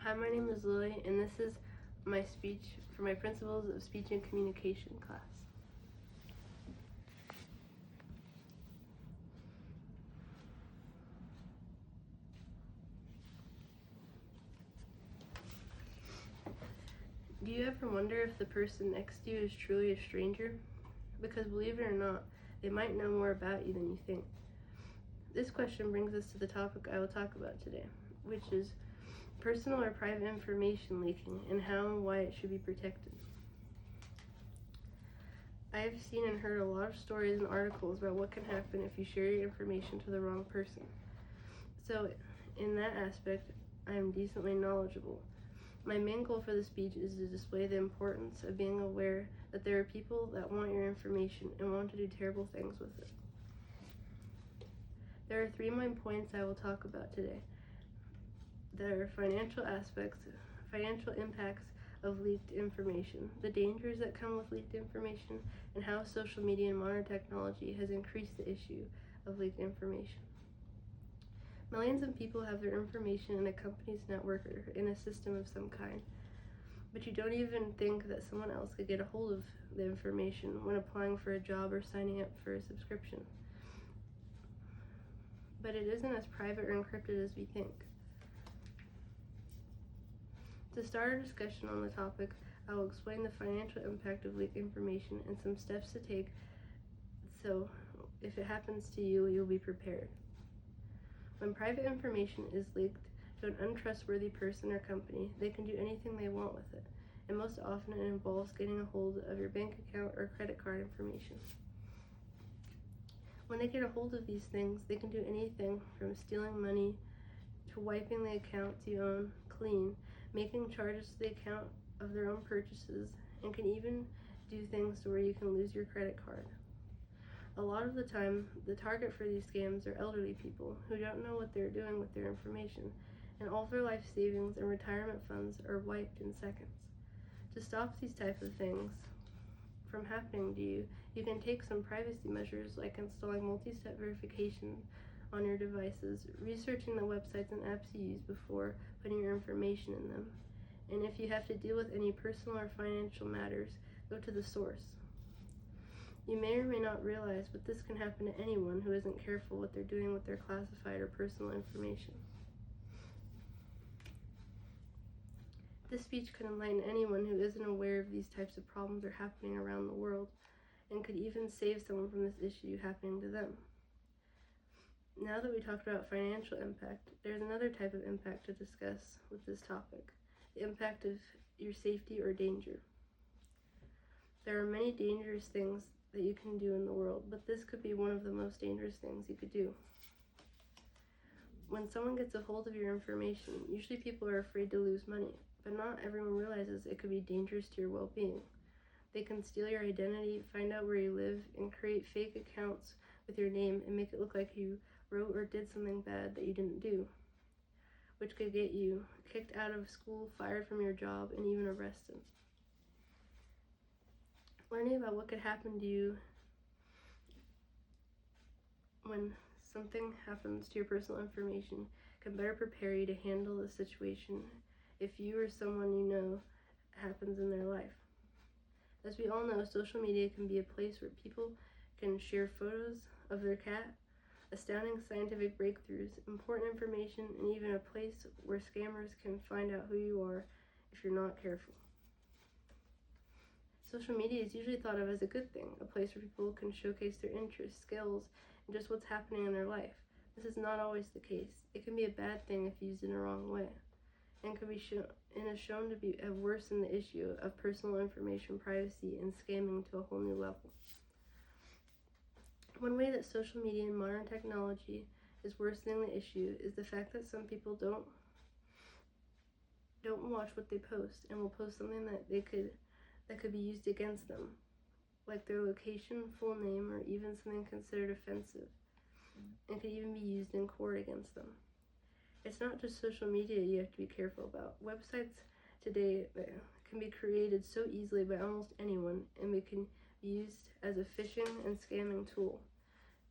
Hi, my name is Lily, and this is my speech for my Principles of Speech and Communication class. Do you ever wonder if the person next to you is truly a stranger? Because believe it or not, they might know more about you than you think. This question brings us to the topic I will talk about today, which is personal or private information leaking and how and why it should be protected. I have seen and heard a lot of stories and articles about what can happen if you share your information to the wrong person. So, in that aspect, I am decently knowledgeable. My main goal for the speech is to display the importance of being aware that there are people that want your information and want to do terrible things with it. There are 3 main points I will talk about today. There are financial impacts of leaked information, the dangers that come with leaked information, and how social media and modern technology has increased the issue of leaked information. Millions of people have their information in a company's network or in a system of some kind, but you don't even think that someone else could get a hold of the information when applying for a job or signing up for a subscription. But it isn't as private or encrypted as we think. To start our discussion on the topic, I will explain the financial impact of leaked information and some steps to take so if it happens to you, you'll be prepared. When private information is leaked to an untrustworthy person or company, they can do anything they want with it, and most often it involves getting a hold of your bank account or credit card information. When they get a hold of these things, they can do anything from stealing money to wiping the accounts you own clean, making charges to the account of their own purchases, and can even do things to where you can lose your credit card. A lot of the time, the target for these scams are elderly people who don't know what they're doing with their information, and all their life savings and retirement funds are wiped in seconds. To stop these type of things from happening to you, you can take some privacy measures like installing multi-step verification on your devices, researching the websites and apps you use before putting your information in them, and if you have to deal with any personal or financial matters, go to the source. You may or may not realize, but this can happen to anyone who isn't careful what they're doing with their classified or personal information. This speech could enlighten anyone who isn't aware of these types of problems are happening around the world, and could even save someone from this issue happening to them. Now that we talked about financial impact, there's another type of impact to discuss with this topic, the impact of your safety or danger. There are many dangerous things that you can do in the world, but this could be one of the most dangerous things you could do. When someone gets a hold of your information, usually people are afraid to lose money, but not everyone realizes it could be dangerous to your well-being. They can steal your identity, find out where you live, and create fake accounts with your name and make it look like you wrote or did something bad that you didn't do, which could get you kicked out of school, fired from your job, and even arrested. Learning about what could happen to you when something happens to your personal information can better prepare you to handle the situation if you or someone you know happens in their life. As we all know, social media can be a place where people can share photos of their cat, astounding scientific breakthroughs, important information, and even a place where scammers can find out who you are if you're not careful. Social media is usually thought of as a good thing, a place where people can showcase their interests, skills, and just what's happening in their life. This is not always the case. It can be a bad thing if used in the wrong way, and can be shown to be worsen the issue of personal information privacy and scamming to a whole new level. One way that social media and modern technology is worsening the issue is the fact that some people don't watch what they post and will post something that could be used against them, like their location, full name, or even something considered offensive, and could even be used in court against them. It's not just social media you have to be careful about. Websites today can be created so easily by almost anyone, and they can be used as a phishing and scamming tool.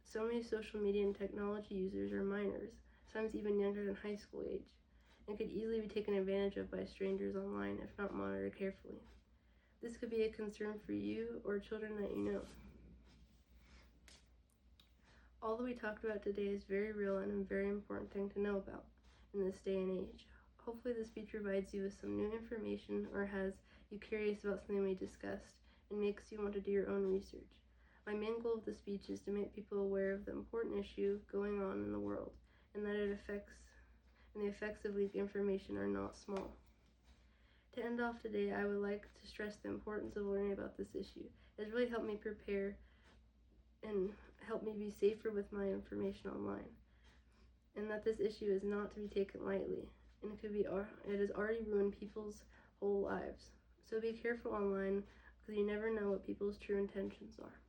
So many social media and technology users are minors, sometimes even younger than high school age, and could easily be taken advantage of by strangers online if not monitored carefully. This could be a concern for you or children that you know. All that we talked about today is very real and a very important thing to know about in this day and age. Hopefully this speech provides you with some new information or has you curious about something we discussed and makes you want to do your own research. My main goal of the speech is to make people aware of the important issue going on in the world and that the effects of leaked information are not small. To end off today, I would like to stress the importance of learning about this issue. It has really helped me prepare and helped me be safer with my information online, and that this issue is not to be taken lightly, and it has already ruined people's whole lives. So be careful online, because you never know what people's true intentions are.